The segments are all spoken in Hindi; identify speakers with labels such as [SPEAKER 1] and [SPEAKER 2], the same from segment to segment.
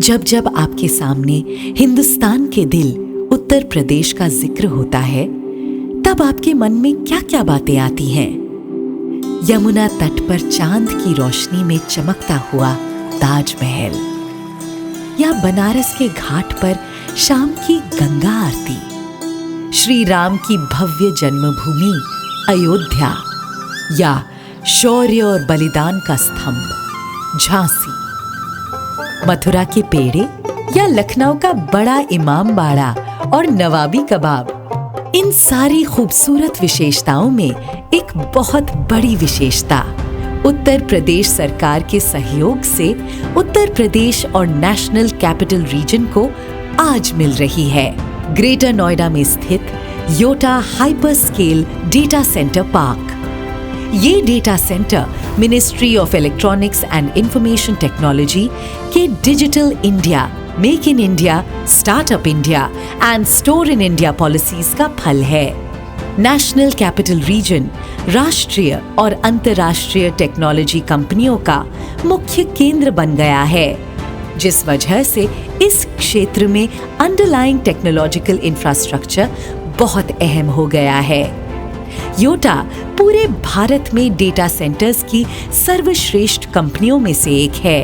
[SPEAKER 1] जब जब आपके सामने हिंदुस्तान के दिल उत्तर प्रदेश का जिक्र होता है, तब आपके मन में क्या क्या बातें आती हैं? यमुना तट पर चांद की रोशनी में चमकता हुआ ताजमहल, या बनारस के घाट पर शाम की गंगा आरती, श्री राम की भव्य जन्मभूमि अयोध्या, या शौर्य और बलिदान का स्तंभ झांसी, मथुरा के पेड़े या लखनऊ का बड़ा इमाम बाड़ा और नवाबी कबाब। इन सारी खूबसूरत विशेषताओं में एक बहुत बड़ी विशेषता उत्तर प्रदेश सरकार के सहयोग से उत्तर प्रदेश और नेशनल कैपिटल रीजन को आज मिल रही है। ग्रेटर नोएडा में स्थित Yotta hyper scale data centre park. ये data centre ministry of electronics and information technology के digital India, make in India, startup India and store in India policies का फल है। नेशनल कैपिटल रीजन राष्ट्रीय और अंतर्राष्ट्रीय टेक्नोलॉजी कंपनियों का मुख्य केंद्र बन गया है, जिस वजह से इस क्षेत्र में अंडरलाइंग टेक्नोलॉजिकल इंफ्रास्ट्रक्चर बहुत अहम हो गया है। योटा पूरे भारत में डेटा सेंटर्स की सर्वश्रेष्ठ कंपनियों में से एक है।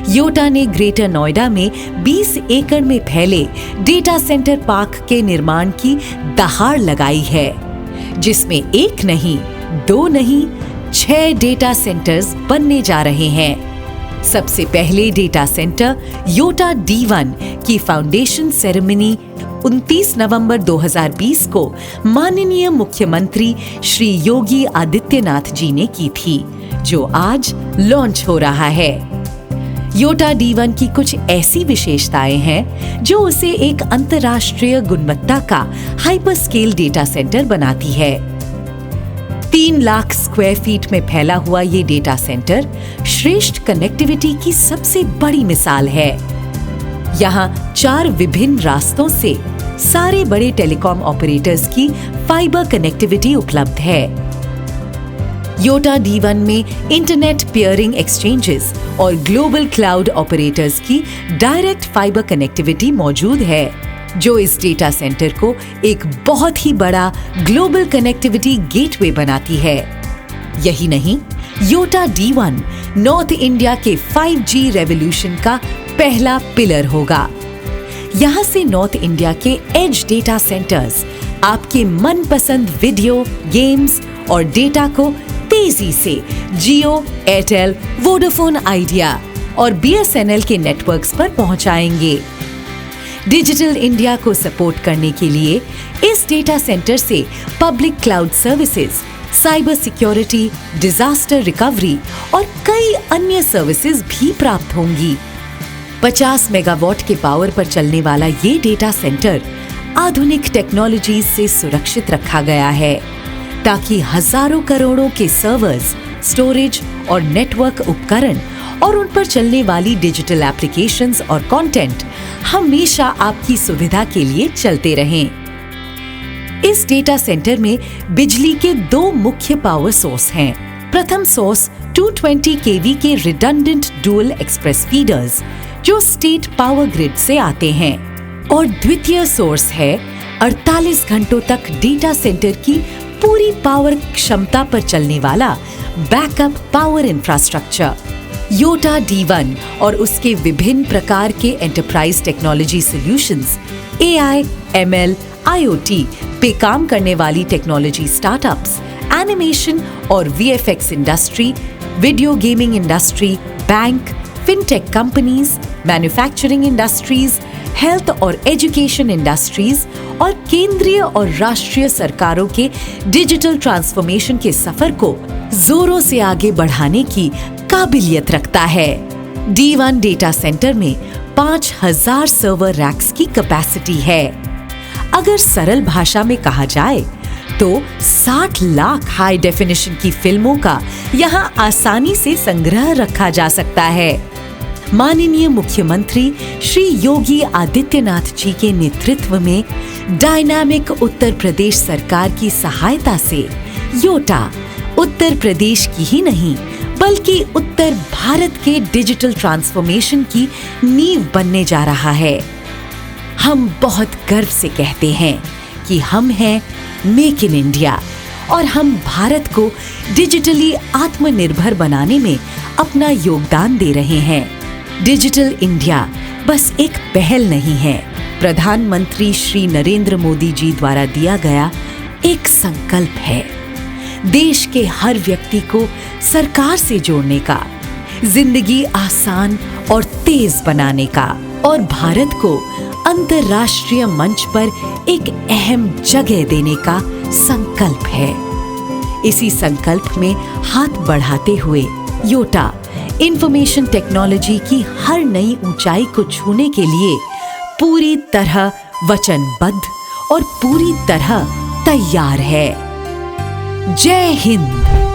[SPEAKER 1] योटा ने ग्रेटर नोएडा में 20 एकड़ में फैले डेटा सेंटर पार्क के निर्माण की दहाड़ लगाई है, जिसमें एक नहीं, दो नहीं, 6 डेटा सेंटर्स बनने जा रहे हैं। सबसे पहले डेटा सेंटर योटा D1 की फाउंडेशन सेरेमनी 29 नवंबर 2020 को माननीय मुख्यमंत्री श्री योगी आदित्यनाथ जी ने की थी, जो आज लॉन्च हो रहा है। योटा D1 की कुछ ऐसी विशेषताएं हैं जो उसे एक अंतर्राष्ट्रीय गुणवत्ता का हाइपर स्केल डेटा सेंटर बनाती है। 3 लाख स्क्वायर फीट में फैला हुआ ये डेटा सेंटर श्रेष्ठ कनेक्टिविटी की सबसे बड़ी मिसाल है। यहाँ 4 विभिन्न रास्तों से सारे बड़े टेलीकॉम ऑपरेटर्स की फाइबर कनेक्टिविटी उपलब्ध है। योटा D1 में इंटरनेट पेयरिंग एक्सचेंजेस और ग्लोबल क्लाउड ऑपरेटर्स की डायरेक्ट फाइबर कनेक्टिविटी मौजूद है, जो इस डेटा सेंटर को एक बहुत ही बड़ा ग्लोबल कनेक्टिविटी गेटवे बनाती है। यही नहीं, योटा D1 नॉर्थ इंडिया के 5G रेवोल्यूशन का पहला पिलर होगा। यहाँ से नॉर्थ इंडिया के एज डेटा सेंटर्स आपके मनपसंद वीडियो, गेम्स और डेटा को तेजी से जियो, एयरटेल, वोडाफोन आइडिया और BSNL के नेटवर्क्स पर पहुंचाएंगे। डिजिटल इंडिया को सपोर्ट करने के लिए इस डेटा सेंटर से public cloud services, cyber security, disaster recovery और कई अन्य सर्विसेज भी प्राप्त होंगी। 50 मेगावाट के पावर पर चलने वाला ये डेटा सेंटर आधुनिक टेक्नोलॉजीज से सुरक्षित रखा गया है, ताकि हजारों करोड़ों के सर्वर्स, स्टोरेज और नेटवर्क उपकरण और उन पर चलने वाली डिजिटल एप्लीकेशंस और कंटेंट हमेशा आपकी सुविधा के लिए चलते रहें। इस डेटा सेंटर में बिजली के 2 मुख्य पावर सोर्स हैं। प्रथम सोर्स 220 kV के रिडंडेंट डुअल एक्सप्रेस फीडर्स, जो स्टेट पावर ग्रिड से आते हैं, और द्वितीय सोर्स है 48 घंटों तक डेटा सेंटर की पूरी पावर क्षमता पर चलने वाला backup power infrastructure. Yotta D1 और उसके विभिन्न प्रकार के enterprise technology solutions, AI, ML, IoT पे काम करने वाली टेक्नोलॉजी स्टार्टअप्स, एनिमेशन और VFX industry, video gaming industry, bank, fintech companies, manufacturing industries, health और एजुकेशन इंडस्ट्रीज और केंद्रीय और राष्ट्रीय सरकारों के डिजिटल ट्रांसफॉर्मेशन के सफर को जोरों से आगे बढ़ाने की काबिलियत रखता है। D1 डेटा सेंटर में 5000 सर्वर रैक्स की कैपेसिटी है। अगर सरल भाषा में कहा जाए तो 60 लाख हाई डेफिनेशन की फिल्मों का यहाँ आसानी से संग्रह रखा जा सकता है। माननीय मुख्यमंत्री श्री योगी आदित्यनाथ जी के नेतृत्व में डायनामिक उत्तर प्रदेश सरकार की सहायता से योटा उत्तर प्रदेश की ही नहीं बल्कि उत्तर भारत के डिजिटल ट्रांसफॉर्मेशन की नींव बनने जा रहा है। हम बहुत गर्व से कहते हैं कि हम हैं मेक इन इंडिया और हम भारत को डिजिटली आत्मनिर्भर बनाने में अपना योगदान दे रहे हैं। डिजिटल इंडिया बस एक पहल नहीं है, प्रधानमंत्री श्री नरेंद्र मोदी जी द्वारा दिया गया एक संकल्प है। देश के हर व्यक्ति को सरकार से जोड़ने का, जिंदगी आसान और तेज बनाने का और भारत को अंतर्राष्ट्रीय मंच पर एक अहम जगह देने का संकल्प है। इसी संकल्प में हाथ बढ़ाते हुए योटा इंफॉर्मेशन टेक्नोलॉजी की हर नई ऊंचाई को छूने के लिए पूरी तरह वचनबद्ध और पूरी तरह तैयार है। जय हिंद।